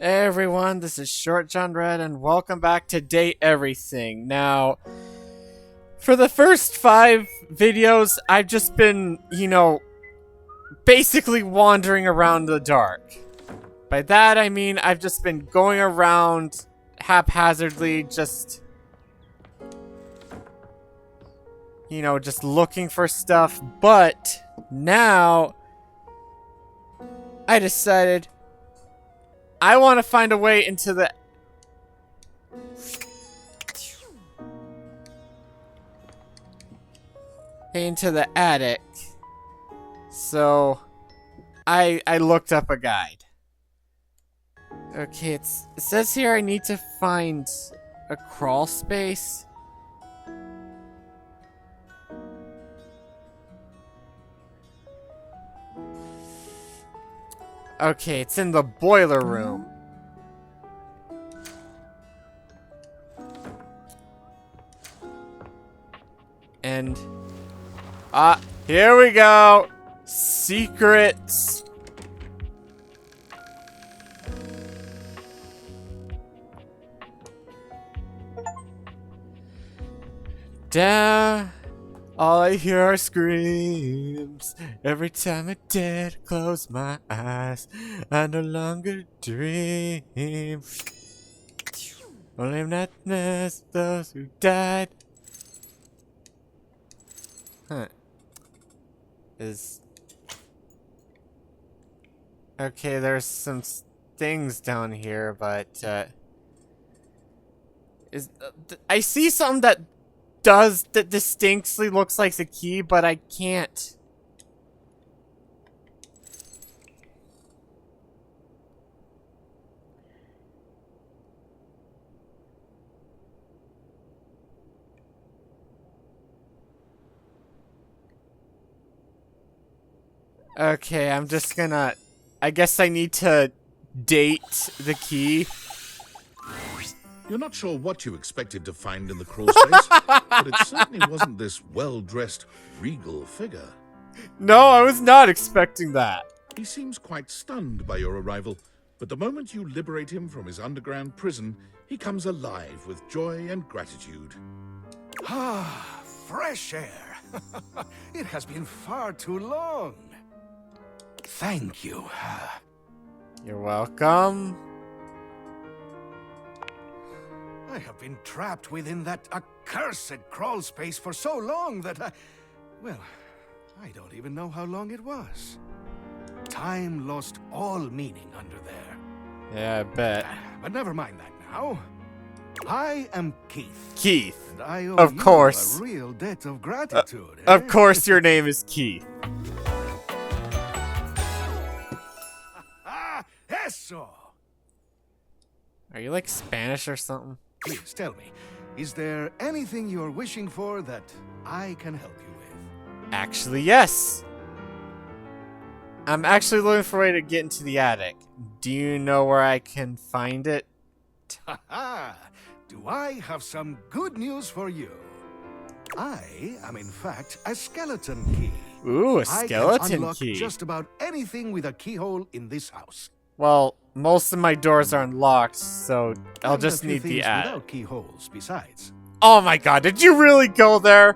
Hey everyone, this is Short John Red, and welcome back to Date Everything. Now, for the first 5 videos, I've just been, basically wandering around the dark. By that, I mean I've just been going around haphazardly, just looking for stuff. But now, I decided I want to find a way into the attic. So I looked up a guide. Okay, it says here I need to find a crawl space. Okay, it's in the boiler room. And here we go. Secrets. Down. All I hear are screams. Every time I dare to close my eyes, I no longer dream. Only madness those who died. Huh. Okay, there's some things down here, but I see something that distinctly looks like the key, but I can't. Okay, I'm just gonna... I guess I need to date the key. You're not sure what you expected to find in the crawl space, but it certainly wasn't this well-dressed, regal figure. No, I was not expecting that. He seems quite stunned by your arrival, but the moment you liberate him from his underground prison, he comes alive with joy and gratitude. Ah, fresh air. It has been far too long. Thank you. You're welcome. I have been trapped within that accursed crawl space for so long that well, I don't even know how long it was. Time lost all meaning under there. Yeah, I bet. But never mind that now. I am Keith. Keith. And I owe Of you course. a real debt of gratitude. Of course your name is Keith. Eso! Are you like Spanish or something? Please tell me, is there anything you're wishing for that I can help you with? Actually, yes. I'm actually looking for a way to get into the attic. Do you know where I can find it? Haha! Do I have some good news for you? I am in fact a skeleton key. Ooh, a I skeleton can unlock key. just about anything with a keyhole in this house. Well, most of my doors are unlocked, so I'll And just a few need the things attic. without keyholes besides. Oh my god, did you really go there?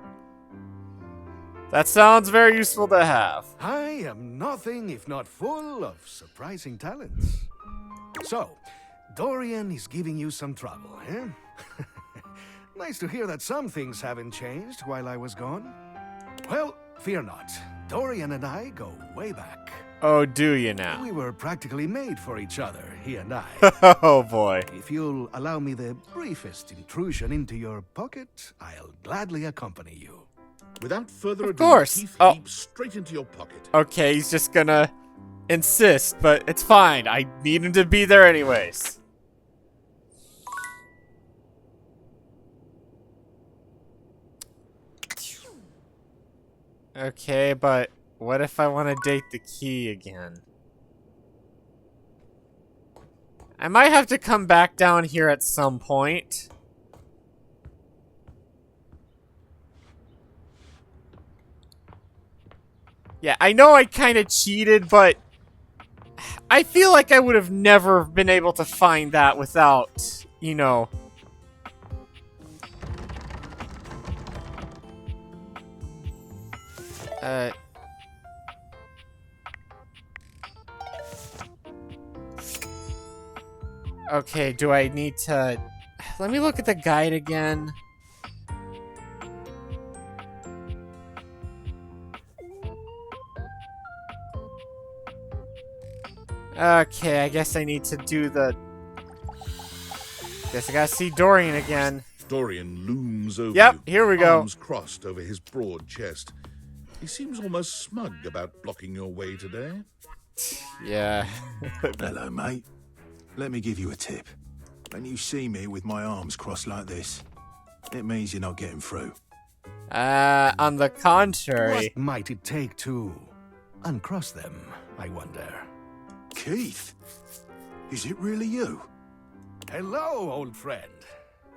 That sounds very useful to have. I am nothing if not full of surprising talents. So, Dorian is giving you some trouble, eh? Nice to hear that some things haven't changed while I was gone. Well, fear not. Dorian and I go way back. Oh, do you now? We were practically made for each other, he and I. Oh boy. If you'll allow me the briefest intrusion into your pocket, I'll gladly accompany you. Without further ado, course. Keith Oh. leaps straight into your pocket. Okay, he's just gonna insist, but it's fine. I need him to be there anyways. Okay, but what if I want to date the key again? I might have to come back down here at some point. Yeah, I know I kind of cheated, but I feel like I would have never been able to find that without, you know... Okay, do I need to... Let me look at the guide again. Okay, I guess I need to do the... Guess I gotta see Dorian again. Dorian looms over Yep, you, here we go. arms crossed over his broad chest. He seems almost smug about blocking your way today. Yeah. Hello, mate. Let me give you a tip. When you see me with my arms crossed like this, it means you're not getting through. On the contrary. What might it take to uncross them, I wonder? Keith? Is it really you? Hello, old friend.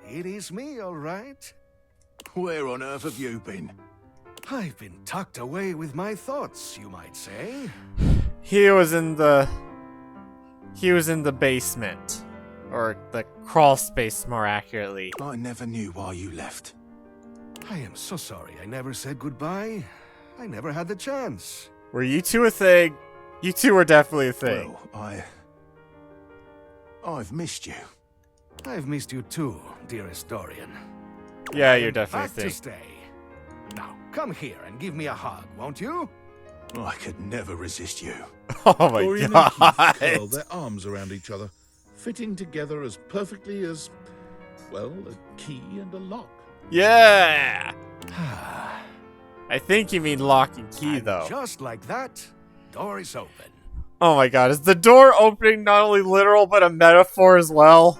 It is me, all right. Where on earth have you been? I've been tucked away with my thoughts, you might say. He was in the basement. Or the crawl space, more accurately. I never knew why you left. I am so sorry I never said goodbye. I never had the chance. Were you two a thing? You two were definitely a thing. Well, I've missed you. I've missed you too, dearest Dorian. Yeah, you're definitely a Back to thing. stay. Now, come here and give me a hug, won't you? I could never resist you. Oh my Dorian and Keith god. curl their arms around each other, fitting together as perfectly as, well, a key and a lock. Yeah! I think you mean lock and key, And though. just like that, door is open. Oh my god, is the door opening not only literal, but a metaphor as well?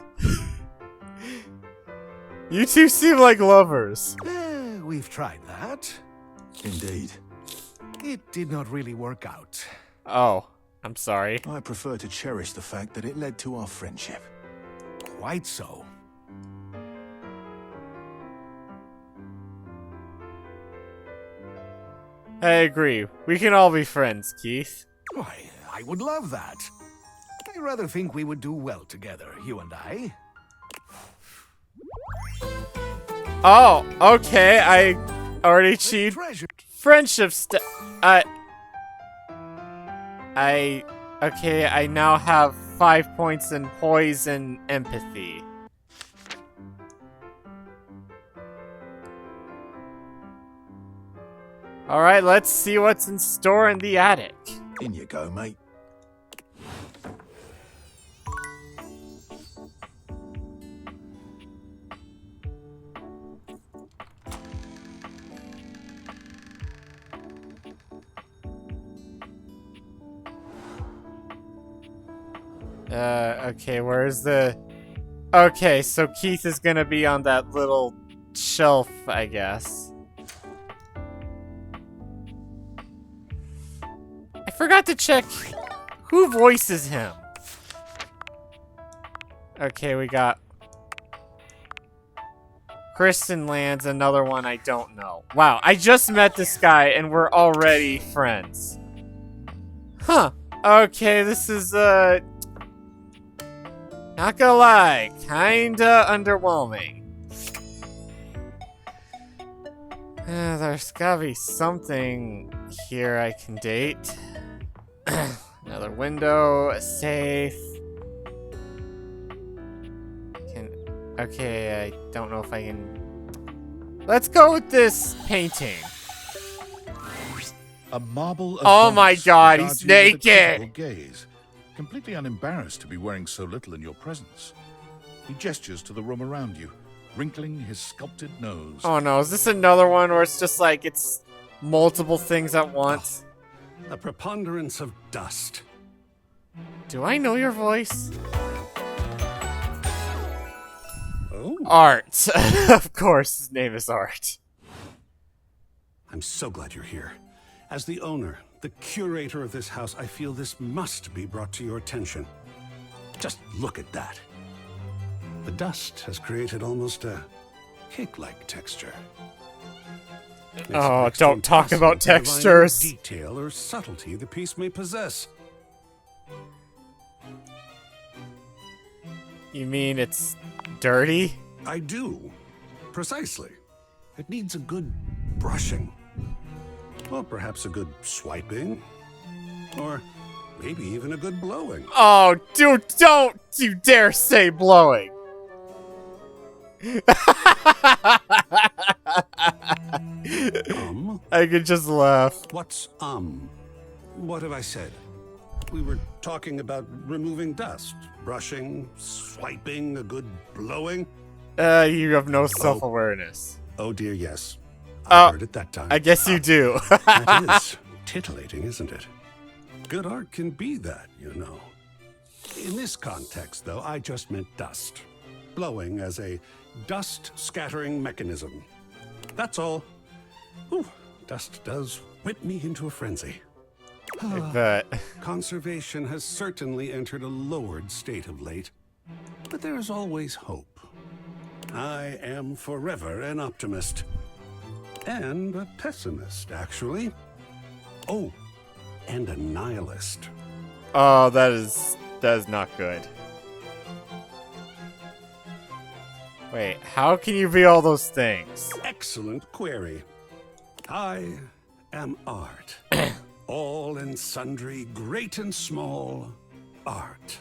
You two seem like lovers. We've tried that. Indeed. It did not really work out. Oh, I'm sorry. I prefer to cherish the fact that it led to our friendship. Quite so. I agree. We can all be friends, Keith. Why, I would love that. I rather think we would do well together, you and I. Oh, okay. I already achieved Treasure. friendship okay, I now have 5 points in poise and empathy. Alright, let's see what's in store in the attic. In you go, mate. Okay, where's the... Okay, so Keith is gonna be on that little shelf, I guess. I forgot to check who voices him. Okay, we got Kristen Lands, another one I don't know. Wow, I just met this guy and we're already friends. Huh. Okay, this is, not gonna lie, kinda underwhelming. There's gotta be something here I can date. Another window, a safe. Okay, I don't know if I can... Let's go with this painting. A marble. Oh my Adonis god, regards he's you with a naked! critical gaze, completely unembarrassed to be wearing so little in your presence. He gestures to the room around you, wrinkling his sculpted nose. Oh no, is this another one where it's just like, it's multiple things at once? A preponderance of dust. Do I know your voice? Oh, Art. Of course, his name is Art. I'm so glad you're here. As the owner, the curator of this house, I feel this must be brought to your attention. Just look at that. The dust has created almost a cake-like texture. Makes it Oh, next to don't talk impossible about to divine any textures. detail or subtlety the piece may possess. You mean it's dirty? I do. Precisely. It needs a good brushing. Or perhaps a good swiping. Or maybe even a good blowing. Oh, dude, don't you dare say blowing. I could just laugh. What's What have I said? We were talking about removing dust, brushing, swiping, a good blowing. You have no self-awareness. Oh dear, yes. I heard it that time. I guess you do. That is titillating, isn't it? Good art can be that, you know. In this context, though, I just meant dust. Blowing as a dust-scattering mechanism. That's all. Ooh, dust does whip me into a frenzy. I bet. Conservation has certainly entered a lowered state of late. But there is always hope. I am forever an optimist. And a pessimist, actually. Oh, and a nihilist. Oh, that is not good. Wait, how can you be all those things? Excellent query. I am art. All and sundry, great and small, art.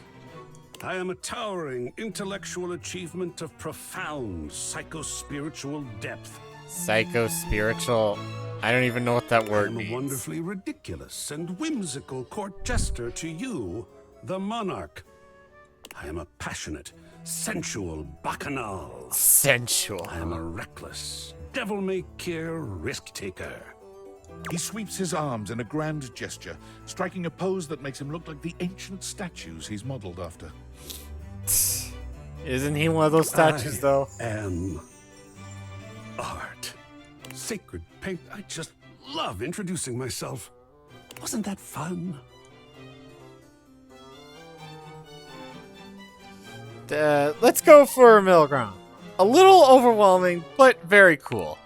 I am a towering intellectual achievement of profound psycho-spiritual depth. Psycho-spiritual? I don't even know what that word I am means. a wonderfully ridiculous and whimsical court jester to you, the monarch. I am a passionate, sensual bacchanal. Sensual. I am a reckless, devil-may-care risk-taker. He sweeps his arms in a grand gesture, striking a pose that makes him look like the ancient statues he's modeled after. Isn't he one of those statues, though? I am art. Sacred paint. I just love introducing myself. Wasn't that fun? Let's go for a middle ground. A little overwhelming, but very cool.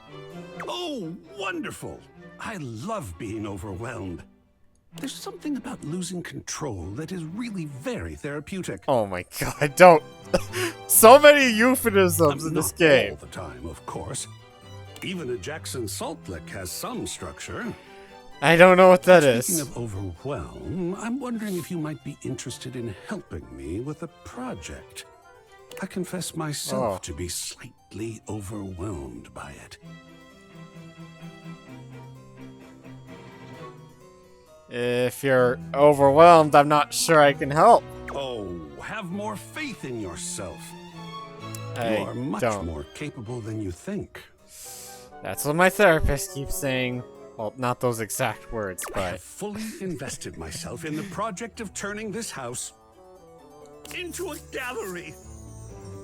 Oh, wonderful. I love being overwhelmed. There's something about losing control that is really very therapeutic. Oh my god, don't. So many euphemisms in this Not game. all the time, of course. Even a Jackson Salt Lick has some structure. I don't know what that Speaking is. of overwhelm, I'm wondering if you might be interested in helping me with a project. I confess myself to be slightly overwhelmed by it. If you're overwhelmed, I'm not sure I can help. Oh, have more faith in yourself. I You are much don't. more capable than you think. That's what my therapist keeps saying. Well, not those exact words, I have but... fully invested myself in the project of turning this house into a gallery.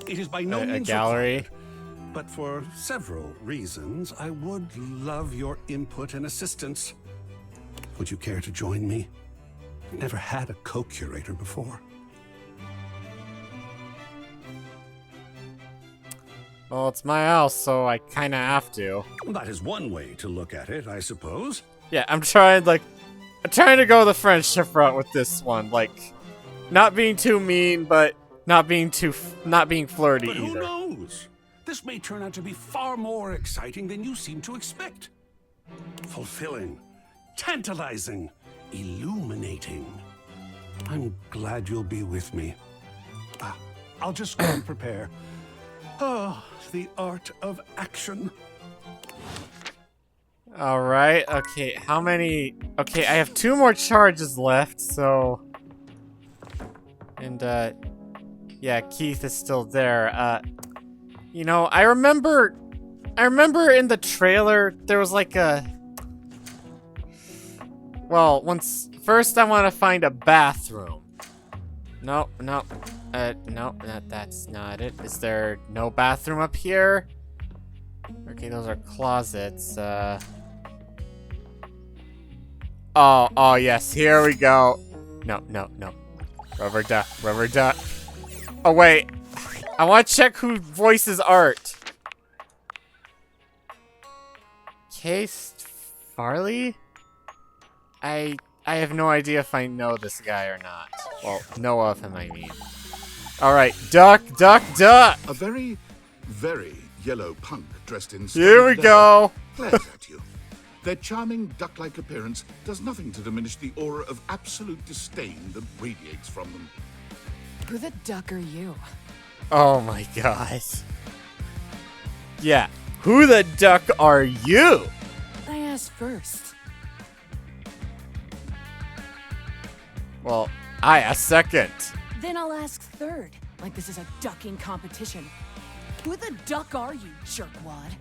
It is by no A means gallery? required, but for several reasons, I would love your input and assistance. Would you care to join me? I've never had a co-curator before. Well, it's my house, so I kinda have to. That is one way to look at it, I suppose. Yeah, I'm trying to go the friendship route with this one. Like, not being too mean, but not being flirty But who either. knows? This may turn out to be far more exciting than you seem to expect. Fulfilling, tantalizing, illuminating. I'm glad you'll be with me. I'll just go and prepare. Oh, the art of action. Alright, okay, how many... Okay, I have 2 more charges left, so... And, yeah, Keith is still there. You know, I remember in the trailer, there was like a... Well, first I want to find a bathroom. No, that's not it. Is there no bathroom up here? Okay, those are closets, Oh, yes, here we go. No. Rubber duck. Oh, wait. I want to check who voices Art. Case Farley? I have no idea if I know this guy or not. Well, know of him, I mean. Alright, duck, duck, duck! A very, very yellow punk dressed in Here we leather go! glares at you. Their charming duck-like appearance does nothing to diminish the aura of absolute disdain that radiates from them. Who the duck are you? Oh my god. Yeah, who the duck are you? I asked first. Well, I asked second. Then I'll ask third, like this is a ducking competition. Who the duck are you, jerkwad?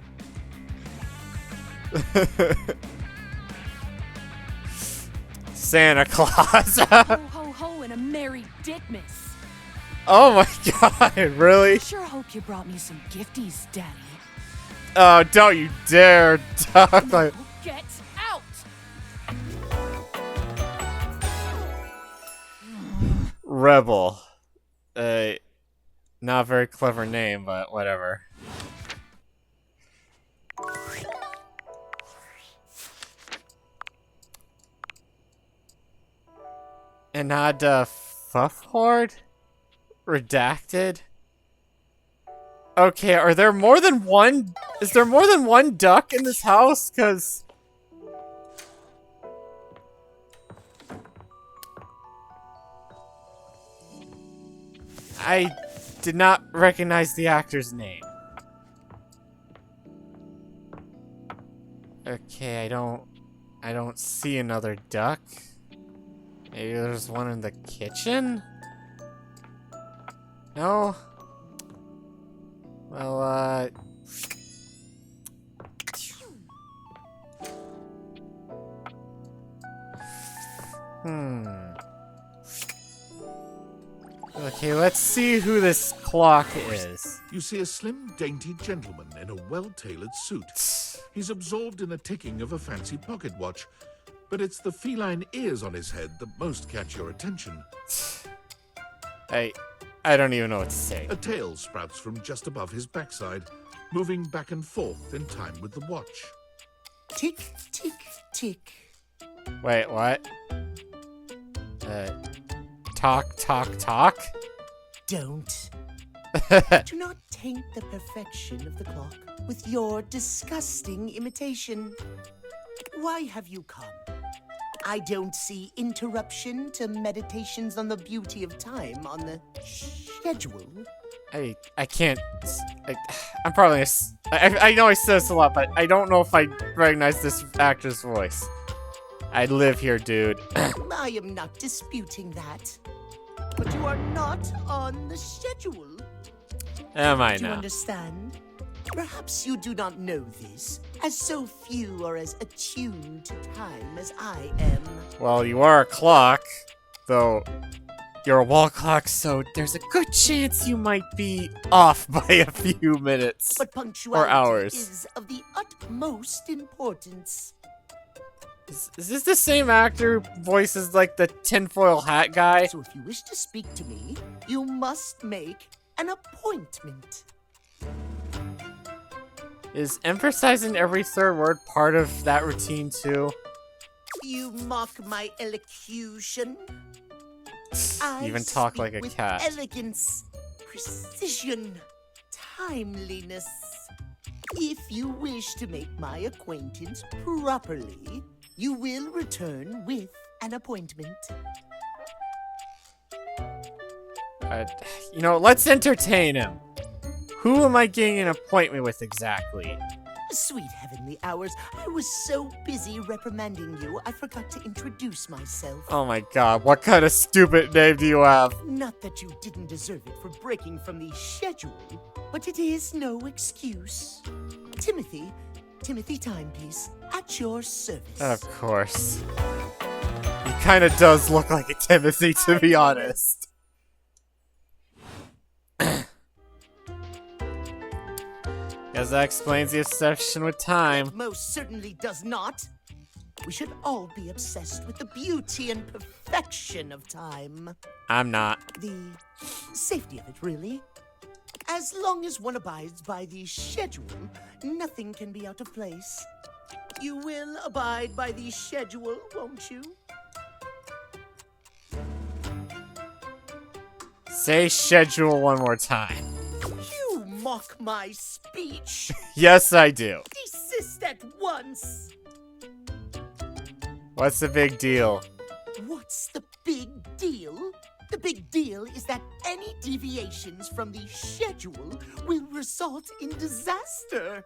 Santa Claus. Ho ho ho and a merry dickmas. Oh my god, really? Sure hope you brought me some gifties, Daddy. Oh, don't you dare, duck. Now get out! Rebel. Not a very clever name, but whatever. Anada Fuff Horde? Redacted? Okay, are there more than one? Is there more than one duck in this house? Cause I did not recognize the actor's name. Okay, I don't see another duck. Maybe there's one in the kitchen? No? Well, Okay, let's see who this clock is. You see a slim, dainty gentleman in a well-tailored suit. He's absorbed in the ticking of a fancy pocket watch, but it's the feline ears on his head that most catch your attention. I don't even know what to say. A tail sprouts from just above his backside, moving back and forth in time with the watch. Tick, tick, tick. Wait, what? Talk? Don't. Do not taint the perfection of the clock with your disgusting imitation. Why have you come? I don't see interruption to meditations on the beauty of time on the schedule. I can't. I'm probably. I know I say this a lot, but I don't know if I recognize this actor's voice. I live here, dude. I am not disputing that. But you are not on the schedule. Am I Do you now? understand? Perhaps you do not know this, as so few are as attuned to time as I am. Well, you are a clock, though you're a wall clock, so there's a good chance you might be off by a few minutes. But punctuality hours. is of the utmost importance. Is this the same actor who voices like the tinfoil hat guy? So if you wish to speak to me, you must make an appointment. Is emphasizing every third word part of that routine too? You mock my elocution. You even talk like a with cat. Elegance, precision, timeliness. If you wish to make my acquaintance properly, you will return with an appointment. You know, let's entertain him. Who am I getting an appointment with exactly? Sweet heavenly hours, I was so busy reprimanding you, I forgot to introduce myself. Oh my god, what kind of stupid name do you have? Not that you didn't deserve it for breaking from the schedule, but it is no excuse. Timothy Timepiece, at your service. Of course. He kind of does look like a Timothy, to be honest. Guess that explains the obsession with time. Most certainly does not. We should all be obsessed with the beauty and perfection of time. I'm not. The safety of it, really. As long as one abides by the schedule, nothing can be out of place. You will abide by the schedule, won't you? Say schedule one more time. You mock my speech. Yes, I do. Desist at once. What's the big deal? What's the big deal? The big deal is that any deviations from the schedule will result in disaster.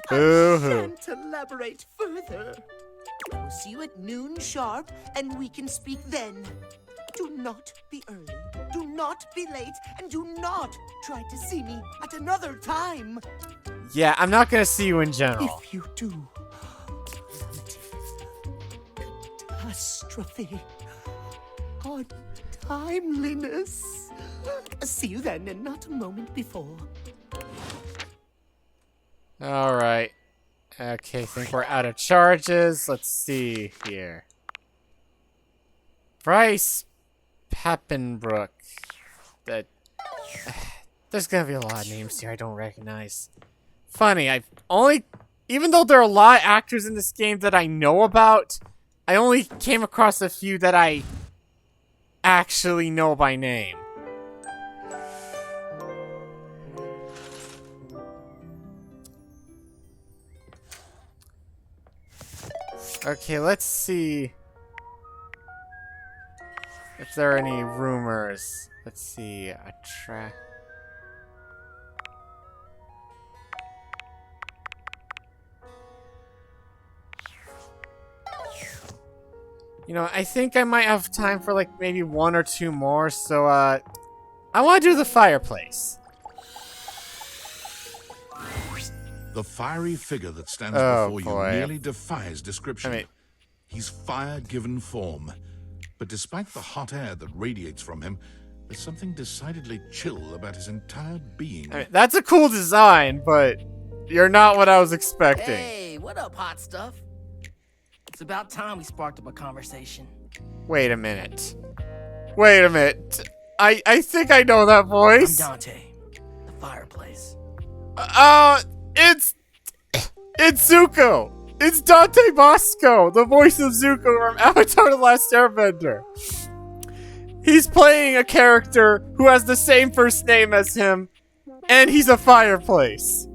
Boo-hoo. I shan't elaborate further. I will see you at noon sharp, and we can speak then. Do not be early, do not be late, and do not try to see me at another time. Yeah, I'm not gonna see you in general. If you do, catastrophe, untimeliness. See you then, and not a moment before. Alright. Okay, I think we're out of charges. Let's see here. Bryce Pappenbrook. That there's gonna be a lot of names here I don't recognize. Funny, even though there are a lot of actors in this game that I know about, I only came across a few that I actually know by name. Okay, let's see if there are any rumors. Let's see, you know, I think I might have time for like maybe one or two more, so I want to do the fireplace. The fiery figure that stands Oh, before boy. you nearly defies description. I mean- He's fire given form. But despite the hot air that radiates from him, there's something decidedly chill about his entire being. I mean, that's a cool design, but you're not what I was expecting. Hey, what up, hot stuff? It's about time we sparked up a conversation. Wait a minute. Wait a minute. I think I know that I'm voice. Dante, the fireplace. It's ZUKO. It's Dante Bosco, the voice of ZUKO from Avatar: The Last Airbender. He's playing a character who has the same first name as him, and he's a fireplace.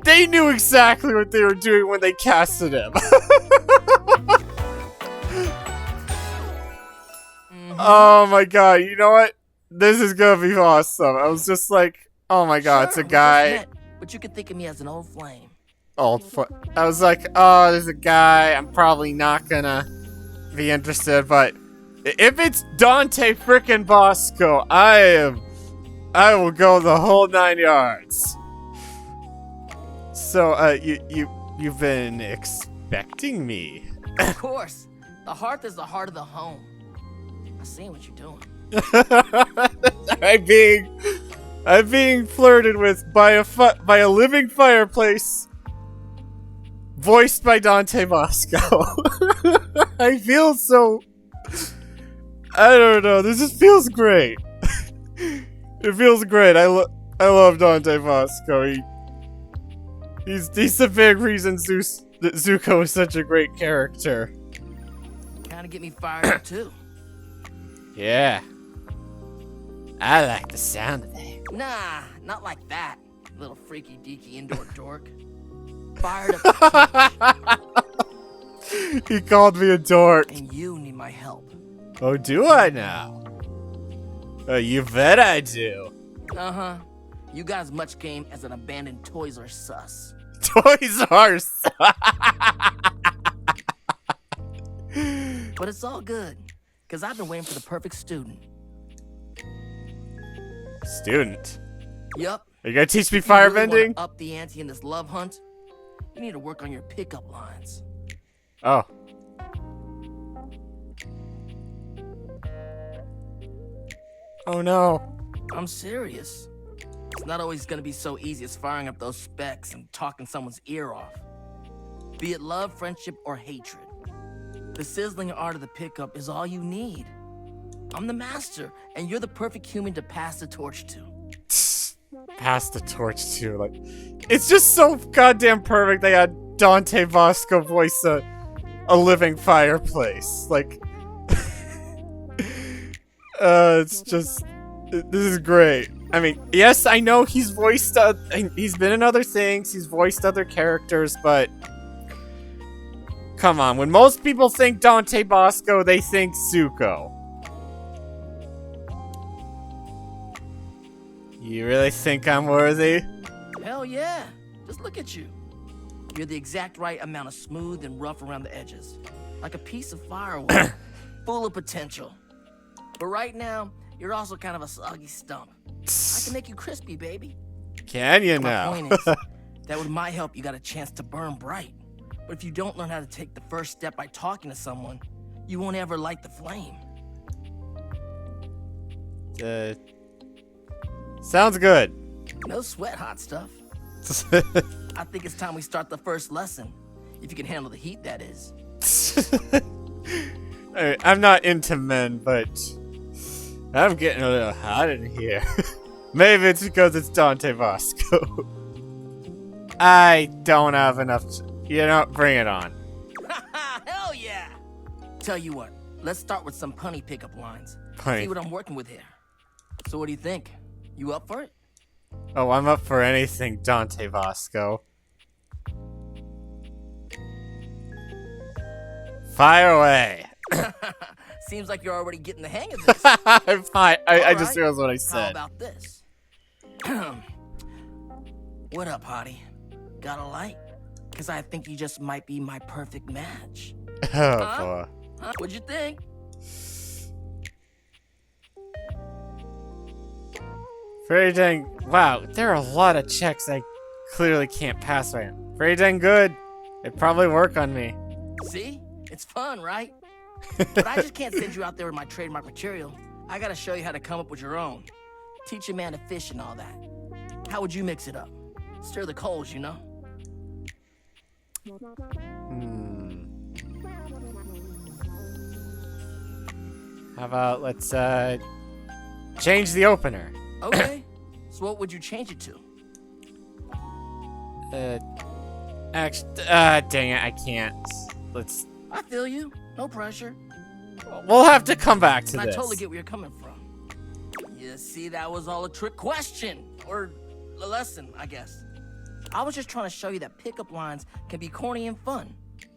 They knew exactly what they were doing when they casted him. Oh my god, you know what? This is gonna be awesome. I was just like, oh my god, it's a Sure, we just guy. met, but you could think of me as an old flame. I was like, oh, there's a guy. I'm probably not gonna be interested, but if it's Dante frickin' Bosco, I will go the whole 9 yards. So, you've been expecting me? Of course, the hearth is the heart of the home. I see what you're doing. I'm being flirted with by a living fireplace, voiced by Dante Bosco. I feel so. I don't know. This just feels great. It feels great. I love Dante Bosco. He's the big reason that ZUKO is such a great character. Kinda get me fired up too. Yeah. I like the sound of that. Nah, not like that, little freaky deaky indoor dork. Fired up, He called me a dork. and you need my help. Oh, do I now? You bet I do. Uh-huh. You got as much game as an abandoned Toys R Us. Toys R Us. But it's all good, because I've been waiting for the perfect student. Student. Yup. Are you gonna teach me If you really wanna firebending? up the ante in this love hunt, you need to work on your pickup lines. Oh. Oh no. I'm serious. It's not always gonna be so easy as firing up those specs and talking someone's ear off. Be it love, friendship, or hatred. The sizzling art of the pickup is all you need. I'm the master, and you're the perfect human to pass the torch to. Pass the torch to, like, it's just so goddamn perfect they had Dante Bosco voice a living fireplace. Like, It's just, this is great. I mean, yes, I know he's voiced, he's been in other things, he's voiced other characters, but come on, when most people think Dante Bosco, they think ZUKO. You really think I'm worthy? Hell yeah. Just look at you. You're the exact right amount of smooth and rough around the edges. Like a piece of firewood. Full of potential. But right now, you're also kind of a soggy stump. I can make you crispy, baby. Can you My now? point is, that with my help, you got a chance to burn bright. But if you don't learn how to take the first step by talking to someone, you won't ever light the flame. Sounds good. No sweat, hot stuff. I think it's time we start the first lesson. If you can handle the heat, that is. I'm not into men, but I'm getting a little hot in here. Maybe it's because it's Dante Bosco. I don't have enough. You know, bring it on. Hell yeah! Tell you what, let's start with some punny pickup lines. Punny. See what I'm working with here. So what do you think? You up for it? Oh, I'm up for anything, Dante Bosco. Fire away. Seems like you're already getting the hang of this. I'm fine. I just right. realized what I How said. about this? What up, hottie? Got a light? Because I think you just might be my perfect match. Oh, Huh? boy. Huh? What'd you think? Very dang. Wow, there are a lot of checks I clearly can't pass right now. Very dang good. It'd probably work on me. See? It's fun, right? But I just can't send you out there with my trademark material. I gotta show you how to come up with your own. Teach a man to fish and all that. How would you mix it up? Stir the coals, you know? How about let's change the opener. Okay. So what would you change it to? Actually, dang it, I can't. Let's. I feel you. No pressure. We'll have to come back to And I this. totally get where you're coming from. You see, that was all a trick question. Or a lesson, I guess. I was just trying to show you that pickup lines can be corny and fun,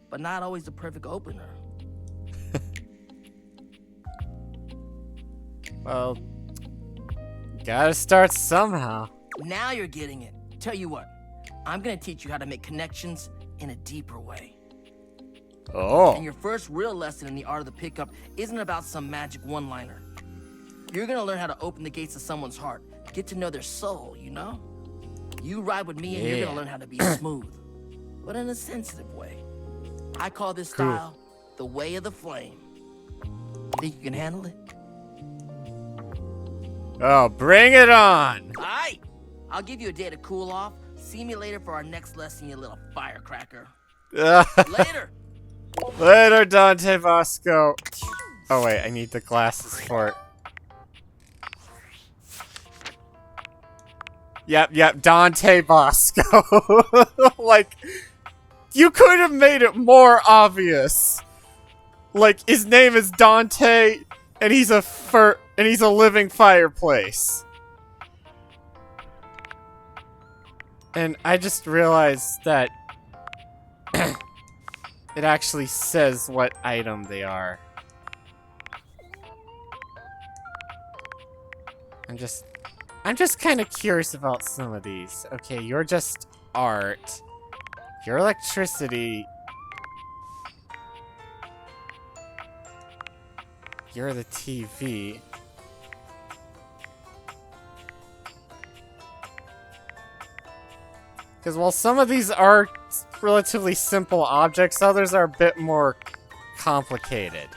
but not always the perfect opener. Well, gotta start somehow. Now you're getting it. Tell you what, I'm gonna teach you how to make connections in a deeper way. Oh. And your first real lesson in the art of the pickup isn't about some magic one-liner. You're gonna learn how to open the gates of someone's heart, get to know their soul, you know? You ride with me and you're gonna learn how to be smooth, but in a sensitive way. I call this style the way of the flame. Think you can handle it? Oh, bring it on. All right, I'll give you a day to cool off. See me later for our next lesson, you little firecracker. Later. Later, Dante Bosco. Oh wait, I need the glasses for it. Yep, Dante Bosco. Like, you could have made it more obvious. Like, his name is Dante, and he's a living fireplace. And I just realized that it actually says what item they are. I'm just kind of curious about some of these. Okay, you're just art. Your electricity. You're the TV. Because while some of these are relatively simple objects, others are a bit more complicated.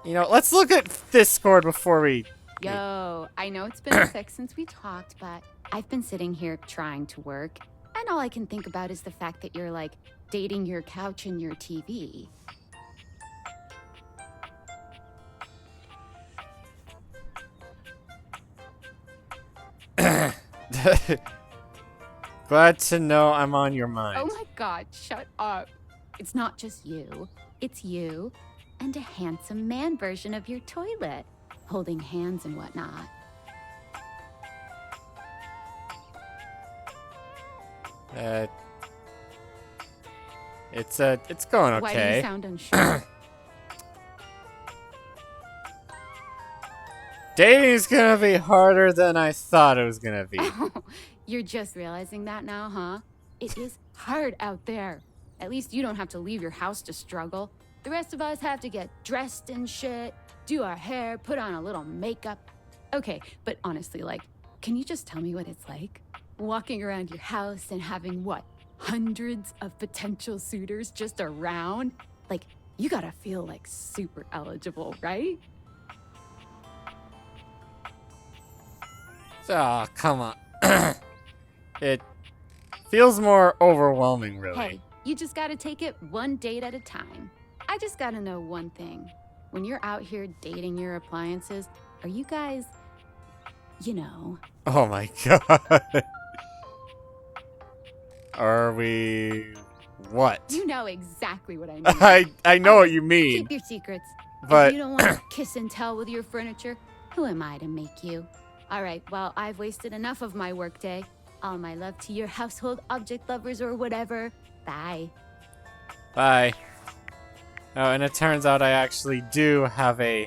You know, let's look at Discord before we... Yo, I know it's been a sec since we talked, but I've been sitting here trying to work, and all I can think about is the fact that you're, like, dating your couch and your TV. Glad to know I'm on your mind. Oh my god, shut up. It's not just you. It's you and a handsome man version of your toilet. holding hands and whatnot. It's going okay. Why do you sound unsure? Dating's gonna be harder than I thought it was gonna be. You're just realizing that now, huh? It is hard out there. At least you don't have to leave your house to struggle. The rest of us have to get dressed and shit, do our hair, put on a little makeup. Okay, but honestly, like, can you just tell me what it's like? Walking around your house and having, what, hundreds of potential suitors just around? Like, you gotta feel, like, super eligible, right? Oh, come on. It feels more overwhelming, really. Hey, you just gotta take it one date at a time. I just gotta know one thing. When you're out here dating your appliances, are you guys, you know... Oh my god. Are we... what? You know exactly what I mean. I know what you mean. Keep your secrets. But... If you don't want to kiss and tell with your furniture, who am I to make you? Alright, well, I've wasted enough of my workday. All my love to your household object lovers or whatever. Bye. Bye. Oh, and it turns out I actually do have a...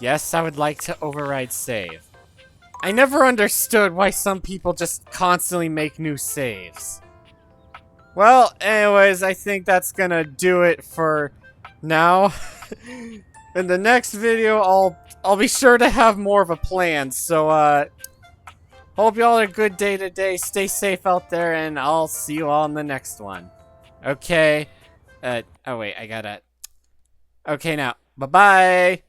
Yes, I would like to override save. I never understood why some people just constantly make new saves. Well, anyways, I think that's gonna do it for now. In the next video, I'll be sure to have more of a plan, so, hope y'all had a good day today, stay safe out there, and I'll see you all in the next one. Okay, oh wait, I gotta... Okay now, bye-bye!